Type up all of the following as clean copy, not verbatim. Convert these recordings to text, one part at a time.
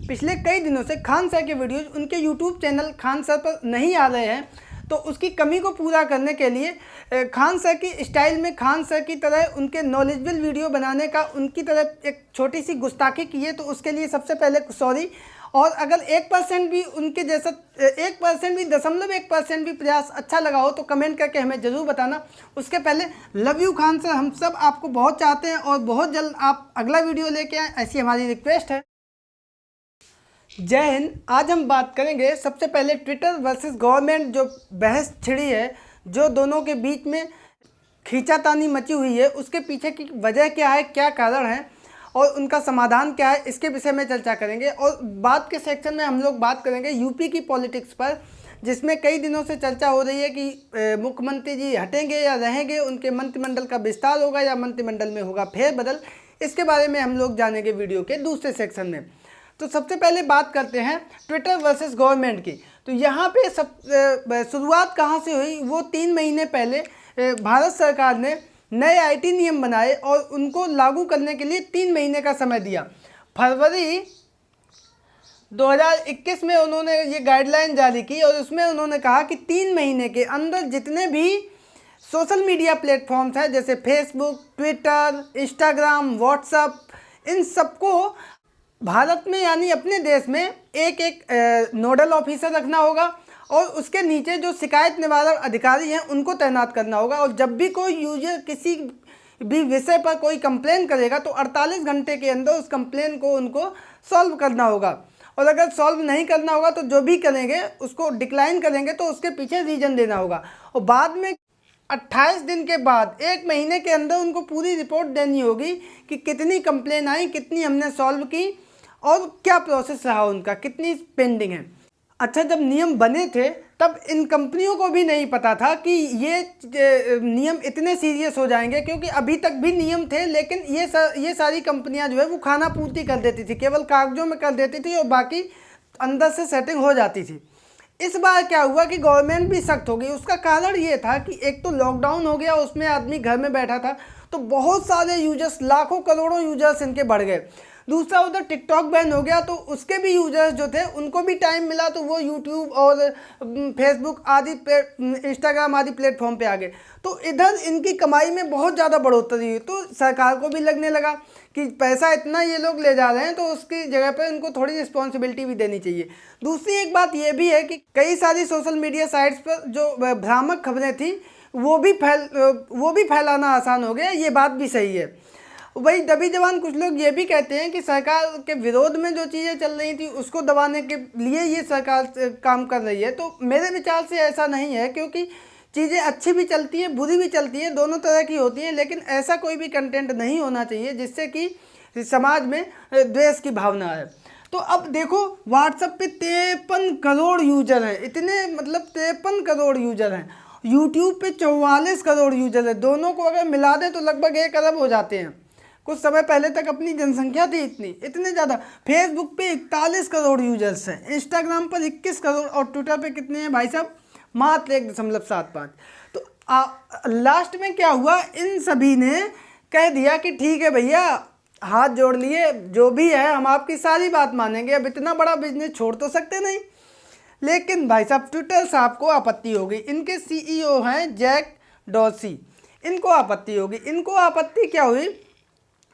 पिछले कई दिनों से खान सर के वीडियोज़ उनके यूट्यूब चैनल खान सर पर नहीं आ रहे हैं। तो उसकी कमी को पूरा करने के लिए खान सर की स्टाइल में खान सर की तरह उनके नॉलेजेबल वीडियो बनाने का उनकी तरह एक छोटी सी गुस्ताखी की है। तो उसके लिए सबसे पहले सॉरी। और अगर 1% भी उनके जैसा 1% भी 0.1% भी प्रयास अच्छा लगा हो तो कमेंट करके हमें ज़रूर बताना। उसके पहले लव यू खान सर, हम सब आपको बहुत चाहते हैं और बहुत जल्द आप अगला वीडियो लेके आएँ, ऐसी हमारी रिक्वेस्ट है। जय हिंद। आज हम बात करेंगे सबसे पहले ट्विटर वर्सेस गवर्नमेंट जो बहस छिड़ी है, जो दोनों के बीच में खींचातानी मची हुई है, उसके पीछे की वजह क्या है, क्या कारण है और उनका समाधान क्या है, इसके विषय में चर्चा करेंगे। और बाद के सेक्शन में हम लोग बात करेंगे यूपी की पॉलिटिक्स पर, जिसमें कई दिनों से चर्चा हो रही है कि मुख्यमंत्री जी हटेंगे या रहेंगे, उनके मंत्रिमंडल का विस्तार होगा या मंत्रिमंडल में होगा फेरबदल। इसके बारे में हम लोग जानेंगे वीडियो के दूसरे सेक्शन में। तो सबसे पहले बात करते हैं ट्विटर वर्सेस गवर्नमेंट की। तो यहाँ पे शुरुआत कहाँ से हुई, वो 3 महीने पहले भारत सरकार ने नए आईटी नियम बनाए और उनको लागू करने के लिए 3 महीने का समय दिया। फरवरी 2021 में उन्होंने ये गाइडलाइन जारी की और उसमें उन्होंने कहा कि 3 महीने के अंदर जितने भी सोशल मीडिया प्लेटफॉर्म्स हैं जैसे फेसबुक, ट्विटर, इंस्टाग्राम, व्हाट्सएप, इन सबको भारत में यानी अपने देश में एक नोडल ऑफिसर रखना होगा और उसके नीचे जो शिकायत निवारण अधिकारी हैं उनको तैनात करना होगा। और जब भी कोई यूजर किसी भी विषय पर कोई कंप्लेन करेगा तो 48 घंटे के अंदर उस कंप्लेन को उनको सॉल्व करना होगा। और अगर सॉल्व नहीं करना होगा तो जो भी करेंगे उसको डिक्लाइन करेंगे तो उसके पीछे रीजन देना होगा। और बाद में 28 दिन के बाद 1 महीने के अंदर उनको पूरी रिपोर्ट देनी होगी कि कितनी कंप्लेन आई, कितनी हमने सॉल्व की और क्या प्रोसेस रहा उनका, कितनी पेंडिंग है। अच्छा, जब नियम बने थे तब इन कंपनियों को भी नहीं पता था कि ये नियम इतने सीरियस हो जाएंगे, क्योंकि अभी तक भी नियम थे लेकिन ये सारी कंपनियां जो है वो खाना पूर्ति कर देती थी, केवल कागजों में कर देती थी और बाकी अंदर से सेटिंग हो जाती थी। इस बार क्या हुआ कि गवर्नमेंट भी सख्त हो गई। उसका कारण ये था कि एक तो लॉकडाउन हो गया, उसमें आदमी घर में बैठा था तो बहुत सारे यूजर्स, लाखों करोड़ों यूजर्स इनके बढ़ गए। दूसरा उधर टिकटॉक बैन हो गया तो उसके भी यूजर्स जो थे उनको भी टाइम मिला तो वो यूट्यूब और फेसबुक आदि इंस्टाग्राम आदि प्लेटफॉर्म पे आ गए। तो इधर इनकी कमाई में बहुत ज़्यादा बढ़ोतरी हुई। तो सरकार को भी लगने लगा कि पैसा इतना ये लोग ले जा रहे हैं तो उसकी जगह पर इनको थोड़ी रिस्पॉन्सिबिलिटी भी देनी चाहिए। दूसरी एक बात ये भी है कि कई सारी सोशल मीडिया साइट्स पर जो भ्रामक खबरें थी वो भी फैलाना आसान हो गया। ये बात भी सही है। वही दबी जवान कुछ लोग ये भी कहते हैं कि सरकार के विरोध में जो चीज़ें चल रही थी उसको दबाने के लिए ये सरकार काम कर रही है। तो मेरे विचार से ऐसा नहीं है, क्योंकि चीज़ें अच्छी भी चलती हैं, बुरी भी चलती हैं, दोनों तरह की होती हैं। लेकिन ऐसा कोई भी कंटेंट नहीं होना चाहिए जिससे कि समाज में द्वेष की भावना है। तो अब देखो, व्हाट्सएप पे 53 करोड़ यूजर हैं, इतने मतलब 53 करोड़ यूजर हैं। यूट्यूब पे 44 करोड़ यूजर है। दोनों को अगर मिला दें तो लगभग 1 अरब हो जाते हैं। कुछ समय पहले तक अपनी जनसंख्या थी इतने ज़्यादा। फेसबुक पे 41 करोड़ यूजर्स हैं, इंस्टाग्राम पर 21 करोड़ और ट्विटर पे कितने हैं भाई साहब, मात्र 1.75। तो लास्ट में क्या हुआ, इन सभी ने कह दिया कि ठीक है भैया, हाथ जोड़ लिए, जो भी है हम आपकी सारी बात मानेंगे। अब इतना बड़ा बिजनेस छोड़ तो सकते नहीं। लेकिन भाई साहब ट्विटर साहब को आपत्ति हो गई। इनके CEO हैं जैक डॉर्सी, इनको आपत्ति होगी। इनको आपत्ति क्या हुई,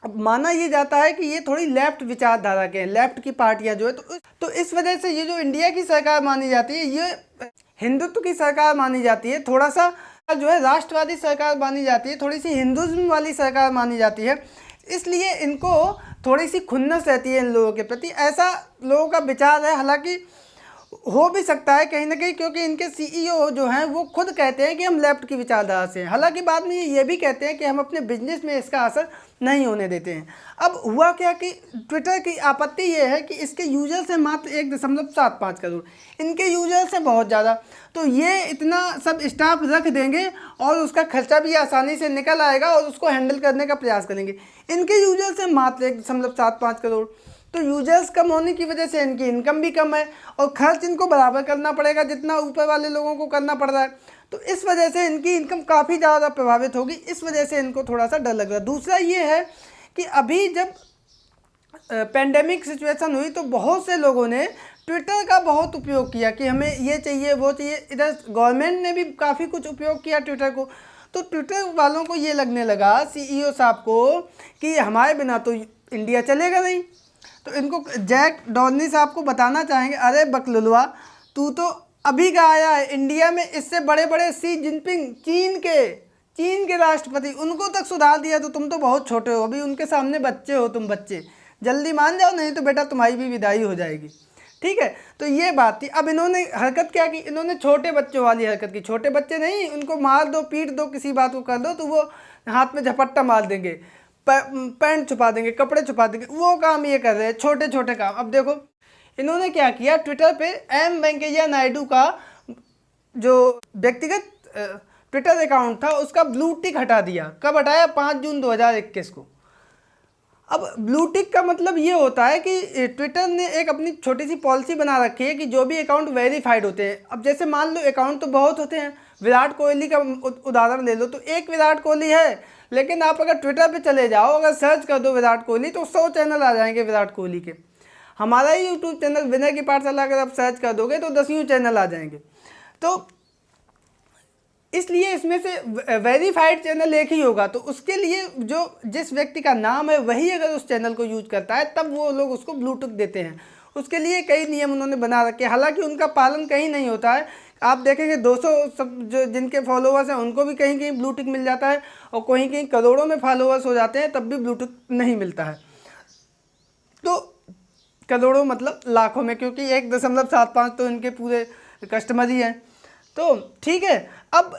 अब माना ये जाता है कि ये थोड़ी लेफ्ट विचारधारा के हैं, लेफ्ट की पार्टियां जो है। तो इस वजह से ये जो इंडिया की सरकार मानी जाती है ये हिंदुत्व की सरकार मानी जाती है, थोड़ा सा जो है राष्ट्रवादी सरकार मानी जाती है, थोड़ी सी हिंदुज्म वाली सरकार मानी जाती है। इसलिए इनको थोड़ी सी खुन्नस रहती है इन लोगों के प्रति, ऐसा लोगों का विचार है। हालांकि हो भी सकता है कहीं ना कहीं, क्योंकि इनके CEO जो हैं वो खुद कहते हैं कि हम लेफ्ट की विचारधारा से हैं। हालांकि बाद में ये भी कहते हैं कि हम अपने बिजनेस में इसका असर नहीं होने देते हैं। अब हुआ क्या कि ट्विटर की आपत्ति ये है कि इसके यूजर्स हैं मात्र 1.75 करोड़, इनके यूजर्स हैं बहुत ज़्यादा। तो ये इतना सब स्टाफ रख देंगे और उसका खर्चा भी आसानी से निकल आएगा और उसको हैंडल करने का प्रयास करेंगे। इनके यूजर्स हैं मात्र 1.75 करोड़। तो यूजर्स कम होने की वजह से इनकी इनकम भी कम है और खर्च इनको बराबर करना पड़ेगा जितना ऊपर वाले लोगों को करना पड़ रहा है। तो इस वजह से इनकी इनकम काफ़ी ज़्यादा प्रभावित होगी। इस वजह से इनको थोड़ा सा डर लग रहा है। दूसरा ये है कि अभी जब पेंडेमिक सिचुएशन हुई तो बहुत से लोगों ने ट्विटर का बहुत उपयोग किया कि हमें ये चाहिए वो चाहिए। इधर गवर्नमेंट ने भी काफ़ी कुछ उपयोग किया ट्विटर को। तो ट्विटर वालों को ये लगने लगा, सीईओ साहब को, कि हमारे बिना तो इंडिया चलेगा नहीं। तो इनको जैक डोर्नी साहब को बताना चाहेंगे, अरे बकलुलवा, तू तो अभी का आया है इंडिया में, इससे बड़े बड़े शी जिनपिंग चीन के राष्ट्रपति, उनको तक सुधार दिया, तो तुम तो बहुत छोटे हो, अभी उनके सामने बच्चे हो, तुम बच्चे, जल्दी मान जाओ, नहीं तो बेटा तुम्हारी भी विदाई हो जाएगी। ठीक है, तो ये बात थी। अब इन्होंने हरकत क्या की, इन्होंने छोटे बच्चों वाली हरकत की। छोटे बच्चे नहीं, उनको मार दो, पीट दो, किसी बात को कर दो तो वो हाथ में झपट्टा मार देंगे, पैंट छुपा देंगे, कपड़े छुपा देंगे, वो काम ये कर रहे हैं, छोटे छोटे काम। अब देखो इन्होंने क्या किया, ट्विटर पे एम वेंकैया नायडू का जो व्यक्तिगत ट्विटर अकाउंट था उसका ब्लू टिक हटा दिया। कब हटाया? 5 जून 2021 को। अब ब्लू टिक का मतलब ये होता है कि ट्विटर ने एक अपनी छोटी सी पॉलिसी बना रखी है कि जो भी अकाउंट वेरीफाइड होते हैं, अब जैसे मान लो अकाउंट तो बहुत होते हैं, विराट कोहली का उदाहरण ले लो, तो एक विराट कोहली है, लेकिन आप अगर ट्विटर पे चले जाओ, अगर सर्च कर दो विराट कोहली, तो 100 चैनल आ जाएंगे विराट कोहली के। हमारा ही यूट्यूब चैनल विनय की पाठशाला अगर आप सर्च कर दोगे तो 10 चैनल आ जाएंगे। तो इसलिए इसमें से वेरीफाइड चैनल एक ही होगा, तो उसके लिए जो जिस व्यक्ति का नाम है वही अगर उस चैनल को यूज करता है तब वो लोग उसको ब्लू टिक देते हैं। उसके लिए कई नियम उन्होंने बना रखे, हालांकि उनका पालन कहीं नहीं होता है। आप देखेंगे 200 सब जो जिनके फॉलोअर्स हैं उनको भी कहीं कहीं ब्लू टिक मिल जाता है, और कहीं कहीं करोड़ों में फॉलोअर्स हो जाते हैं तब भी ब्लू टिक नहीं मिलता है। तो करोड़ों मतलब लाखों में, क्योंकि 1.75 तो इनके पूरे कस्टमर ही हैं। तो ठीक है, अब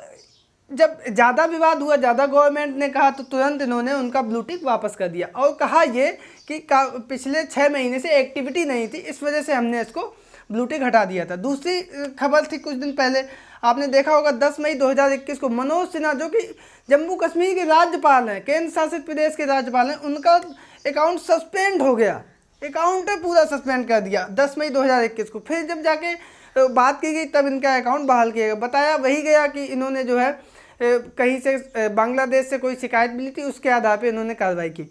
जब ज़्यादा विवाद हुआ, ज़्यादा गवर्नमेंट ने कहा, तो तुरंत इन्होंने उनका ब्लू टिक वापस कर दिया और कहा ये कि पिछले 6 महीने से एक्टिविटी नहीं थी, इस वजह से हमने इसको ब्लू टिक हटा दिया था। दूसरी खबर थी कुछ दिन पहले, आपने देखा होगा 10 मई 2021 को मनोज सिन्हा, जो कि जम्मू कश्मीर के राज्यपाल हैं, केंद्र शासित प्रदेश के राज्यपाल हैं, उनका अकाउंट सस्पेंड हो गया, अकाउंट पूरा सस्पेंड कर दिया 10 मई 2021 को। फिर जब जाके बात की गई तब इनका अकाउंट बहाल किया गया। बताया वही गया कि इन्होंने जो है कहीं से बांग्लादेश से कोई शिकायत मिली थी, उसके आधार पे इन्होंने कार्रवाई की।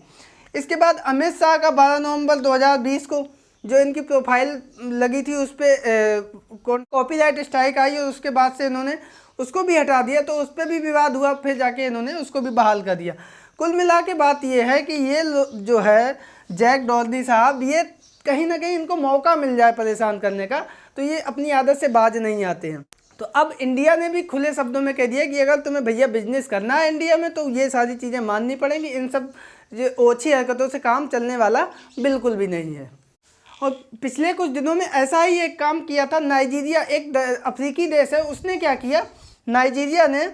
इसके बाद अमित शाह का 12 नवंबर 2020 को जो इनकी प्रोफाइल लगी थी उस पर कॉपीराइट स्ट्राइक आई और उसके बाद से इन्होंने उसको भी हटा दिया, तो उस पर भी विवाद हुआ, फिर जाके इन्होंने उसको भी बहाल कर दिया। कुल मिला के बात ये है कि ये जो है जैक डोर्नी साहब, ये कहीं ना कहीं इनको मौका मिल जाए परेशान करने का तो ये अपनी आदत से बाज नहीं आते हैं। तो अब इंडिया ने भी खुले शब्दों में कह दिया कि अगर तुम्हें भैया बिजनेस करना है इंडिया में तो ये सारी चीज़ें माननी पड़ेंगी, इन सब जो ओछी हरकतों से काम चलने वाला बिल्कुल भी नहीं है। और पिछले कुछ दिनों में ऐसा ही एक काम किया था नाइजीरिया, एक अफ्रीकी देश है, उसने क्या किया, नाइजीरिया ने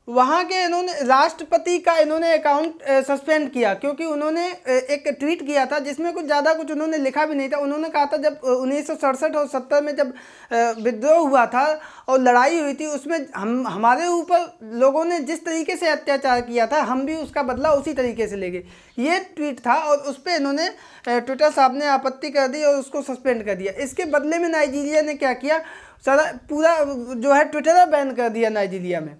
वहाँ के इन्होंने राष्ट्रपति का इन्होंने अकाउंट सस्पेंड किया, क्योंकि उन्होंने एक ट्वीट किया था जिसमें ज़्यादा कुछ उन्होंने लिखा भी नहीं था। उन्होंने कहा था जब 1967 और 70 में जब विद्रोह हुआ था और लड़ाई हुई थी, उसमें हमारे ऊपर लोगों ने जिस तरीके से अत्याचार किया था, हम भी उसका बदला उसी तरीके से लेंगे, ये ट्वीट था। और उस पर इन्होंने ट्विटर साहब ने आपत्ति कर दी और उसको सस्पेंड कर दिया। इसके बदले में नाइजीरिया ने क्या किया, सारा पूरा जो है ट्विटर बैन कर दिया नाइजीरिया में।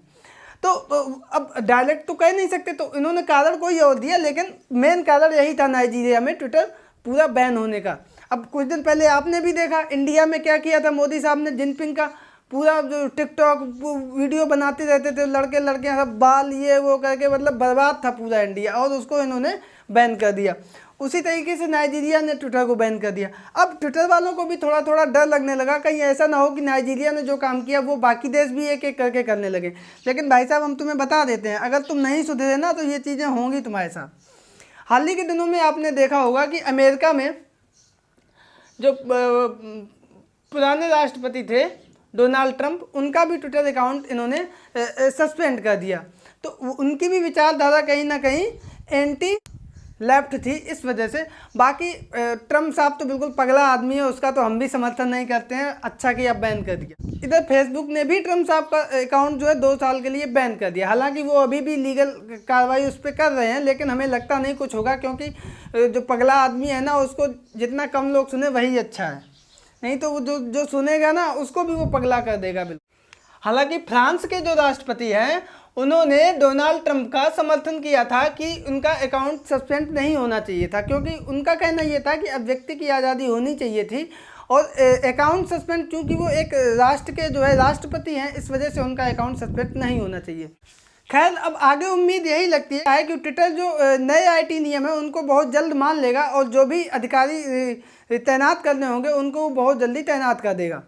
तो अब डायरेक्ट तो कह नहीं सकते, तो इन्होंने कारण कोई और दिया, लेकिन मेन कारण यही था नाइजीरिया में ट्विटर पूरा बैन होने का। अब कुछ दिन पहले आपने भी देखा इंडिया में क्या किया था मोदी साहब ने, जिनपिंग का पूरा जो टिकटॉक वीडियो बनाते रहते थे, लड़के लड़के सब बाल ये वो करके, मतलब बर्बाद था पूरा इंडिया, और उसको इन्होंने बैन कर दिया। उसी तरीके से नाइजीरिया ने ट्विटर को बैन कर दिया। अब ट्विटर वालों को भी थोड़ा थोड़ा डर लगने लगा, कहीं ऐसा ना हो कि नाइजीरिया ने जो काम किया वो बाकी देश भी एक एक करके करने लगे। लेकिन भाई साहब हम तुम्हें बता देते हैं, अगर तुम नहीं सुधरे ना तो ये चीज़ें होंगी तुम्हारे साथ। हाल ही के दिनों में आपने देखा होगा कि अमेरिका में जो पुराने राष्ट्रपति थे डोनाल्ड ट्रंप, उनका भी ट्विटर अकाउंट इन्होंने सस्पेंड कर दिया। तो उनकी भी विचारधारा कहीं ना कहीं एंटी लेफ्ट थी, इस वजह से। बाकी ट्रंप साहब तो बिल्कुल पगला आदमी है, उसका तो हम भी समर्थन नहीं करते हैं, अच्छा कि अब बैन कर दिया। इधर फेसबुक ने भी ट्रंप साहब का अकाउंट जो है 2 साल के लिए बैन कर दिया। हालांकि वो अभी भी लीगल कार्रवाई उस पर कर रहे हैं, लेकिन हमें लगता नहीं कुछ होगा, क्योंकि जो पगला आदमी है ना, उसको जितना कम लोग सुने वही अच्छा है, नहीं तो वो जो सुनेगा ना उसको भी वो पगला कर देगा बिल्कुल। हालांकि फ्रांस के जो राष्ट्रपति हैं उन्होंने डोनाल्ड ट्रंप का समर्थन किया था कि उनका अकाउंट सस्पेंड नहीं होना चाहिए था, क्योंकि उनका कहना ये था कि अभिव्यक्ति की आज़ादी होनी चाहिए थी और अकाउंट सस्पेंड, क्योंकि वो एक राष्ट्र के जो है राष्ट्रपति हैं, इस वजह से उनका अकाउंट सस्पेंड नहीं होना चाहिए। खैर, अब आगे उम्मीद यही लगती है कि ट्विटर जो नए आईटी नियम है उनको बहुत जल्द मान लेगा और जो भी अधिकारी तैनात करने होंगे उनको वो बहुत जल्दी तैनात कर देगा।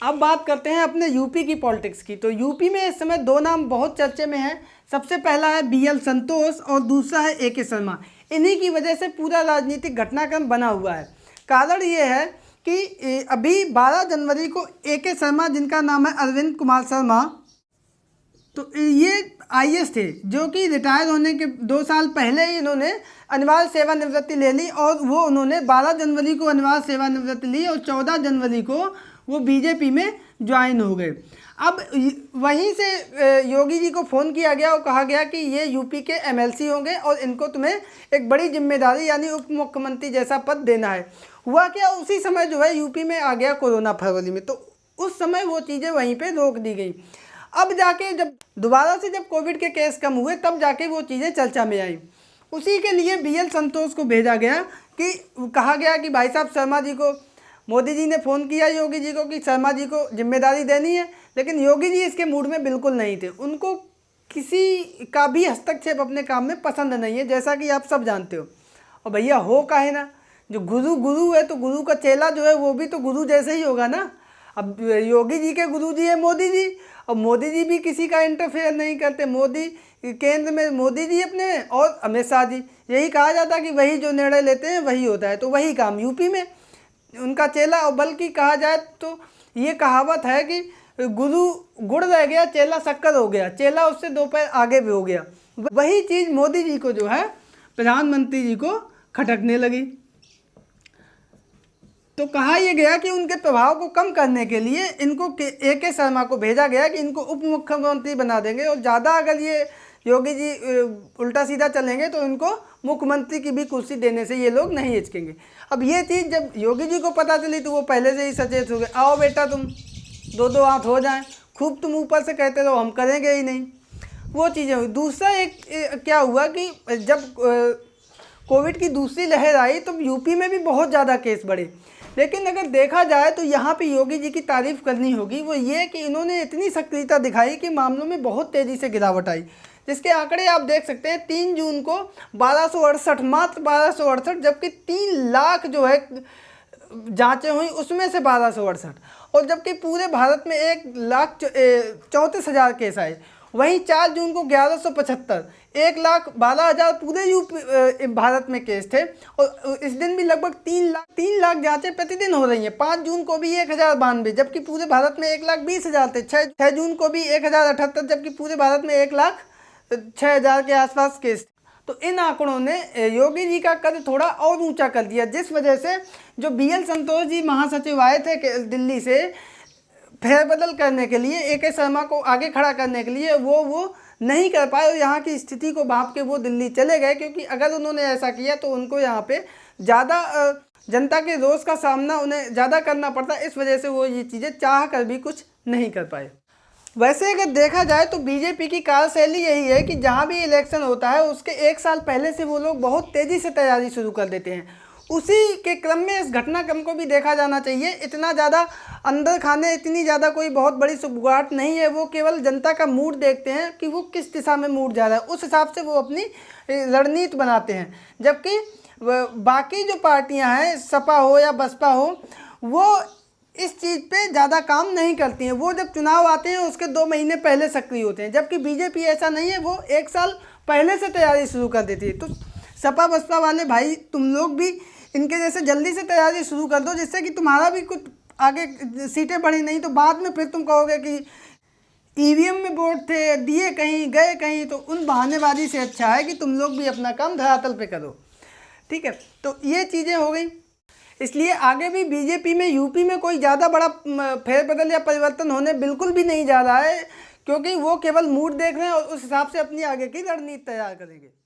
अब बात करते हैं अपने यूपी की पॉलिटिक्स की। तो यूपी में इस समय दो नाम बहुत चर्चे में हैं। सबसे पहला है BL संतोष और दूसरा है AK शर्मा। इन्हीं की वजह से पूरा राजनीतिक घटनाक्रम बना हुआ है। कारण ये है कि अभी 12 जनवरी को AK शर्मा, जिनका नाम है अरविंद कुमार शर्मा, तो ये IAS थे जो कि रिटायर होने के 2 साल पहले ही इन्होंने अनिवार्य सेवानिवृत्ति ले ली और वो उन्होंने 12 जनवरी को अनिवार्य सेवानिवृत्ति ली और 14 जनवरी को वो BJP में ज्वाइन हो गए। अब वहीं से योगी जी को फ़ोन किया गया और कहा गया कि ये यूपी के MLC होंगे और इनको तुम्हें एक बड़ी जिम्मेदारी यानी उप मुख्यमंत्री जैसा पद देना है। हुआ क्या, उसी समय जो है यूपी में आ गया कोरोना फरवरी में, तो उस समय वो चीज़ें वहीं पे रोक दी गई। अब जाके जब दोबारा से जब कोविड के केस कम हुए तब जाके वो चीज़ें चर्चा में आई। उसी के लिए BL संतोष को भेजा गया कि कहा गया कि भाई साहब शर्मा जी को, मोदी जी ने फ़ोन किया योगी जी को कि शर्मा जी को जिम्मेदारी देनी है, लेकिन योगी जी इसके मूड में बिल्कुल नहीं थे। उनको किसी का भी हस्तक्षेप अपने काम में पसंद नहीं है, जैसा कि आप सब जानते हो। और भैया हो काहे ना, जो गुरु है तो गुरु का चेला जो है वो भी तो गुरु जैसे ही होगा ना। अब योगी जी के गुरु जी है मोदी जी, और मोदी जी भी किसी का इंटरफेयर नहीं करते। मोदी केंद्र में मोदी जी अपने और अमित शाह जी, यही कहा जाता कि वही जो निर्णय लेते हैं वही होता है, तो वही काम यूपी में उनका चेला। और बल्कि कहा जाए तो ये कहावत है कि गुरु गुड़ रह गया, चेला शक्कर हो गया, चेला उससे 2 पैर आगे भी हो गया। वही चीज़ मोदी जी को जो है प्रधानमंत्री जी को खटकने लगी। तो कहा यह गया कि उनके प्रभाव को कम करने के लिए इनको AK शर्मा को भेजा गया कि इनको उप मुख्यमंत्री बना देंगे और ज़्यादा अगर ये योगी जी उल्टा सीधा चलेंगे तो इनको मुख्यमंत्री की भी कुर्सी देने से ये लोग नहीं हिचकेंगे। अब ये चीज़ जब योगी जी को पता चली तो वो पहले से ही सचेत हो गए, आओ बेटा तुम 2-2 हाथ हो जाएं, खूब तुम ऊपर से कहते रहो, हम करेंगे ही नहीं। वो चीज़ें हुई। दूसरा एक क्या हुआ कि जब कोविड की दूसरी लहर आई तो यूपी में भी बहुत ज़्यादा केस बढ़े, लेकिन अगर देखा जाए तो यहाँ पे योगी जी की तारीफ़ करनी होगी। वो ये कि इन्होंने इतनी सक्रियता दिखाई कि मामलों में बहुत तेज़ी से गिरावट आई, जिसके आंकड़े आप देख सकते हैं। 3 जून को 1268, मात्र 1268, जबकि 3 लाख जो है जांचें हुई, उसमें से 1268, और जबकि पूरे भारत में 1,34,000 केस आए। वहीं 4 जून को 1175, 1,12,000 पूरे यूपी भारत में केस थे, और इस दिन भी लगभग 3 लाख जांचें प्रतिदिन हो रही हैं। 5 जून को भी 1,092, जबकि पूरे भारत में 1,20,000 थे। 6 जून को भी 1,078, जबकि पूरे भारत में 1,06,000 के आसपास केस थे। तो इन आंकड़ों ने योगी जी का कद थोड़ा और ऊंचा कर दिया, जिस वजह से जो BL संतोष जी महासचिव आए थे दिल्ली से फेरबदल करने के लिए, AK शर्मा को आगे खड़ा करने के लिए, वो नहीं कर पाए और यहाँ की स्थिति को भांप के वो दिल्ली चले गए। क्योंकि अगर उन्होंने ऐसा किया तो उनको यहाँ पे ज़्यादा जनता के रोष का सामना उन्हें ज़्यादा करना पड़ता, इस वजह से वो ये चीज़ें चाह कर भी कुछ नहीं कर पाए। वैसे अगर देखा जाए तो BJP की कार्यशैली यही है कि जहाँ भी इलेक्शन होता है उसके 1 साल पहले से वो लोग बहुत तेज़ी से तैयारी शुरू कर देते हैं। उसी के क्रम में इस घटनाक्रम को भी देखा जाना चाहिए। इतना ज़्यादा अंदर खाने, इतनी ज़्यादा कोई बहुत बड़ी सुगबुगाहट नहीं है। वो केवल जनता का मूड देखते हैं कि वो किस दिशा में मूड जा रहा है, उस हिसाब से वो अपनी रणनीति बनाते हैं। जबकि बाकी जो पार्टियां हैं, सपा हो या बसपा हो, वो इस चीज़ पे ज़्यादा काम नहीं करती हैं। वो जब चुनाव आते हैं उसके 2 महीने पहले सक्रिय होते हैं, जबकि BJP ऐसा नहीं है, वो 1 साल पहले से तैयारी शुरू कर देती है। तो सपा बसपा वाले भाई, तुम लोग भी इनके जैसे जल्दी से तैयारी शुरू कर दो, जिससे कि तुम्हारा भी कुछ आगे सीटें बढ़ी, नहीं तो बाद में फिर तुम कहोगे कि EVM में वोट थे, दिए कहीं, गए कहीं। तो उन बहानेबाजी से अच्छा है कि तुम लोग भी अपना काम धरातल पे करो। ठीक है, तो ये चीज़ें हो गई। इसलिए आगे भी BJP में यूपी में कोई ज़्यादा बड़ा फेरबदल या परिवर्तन होने बिल्कुल भी नहीं जा रहा है, क्योंकि वो केवल मूड देख रहे हैं और उस हिसाब से अपनी आगे की रणनीति तैयार करेंगे।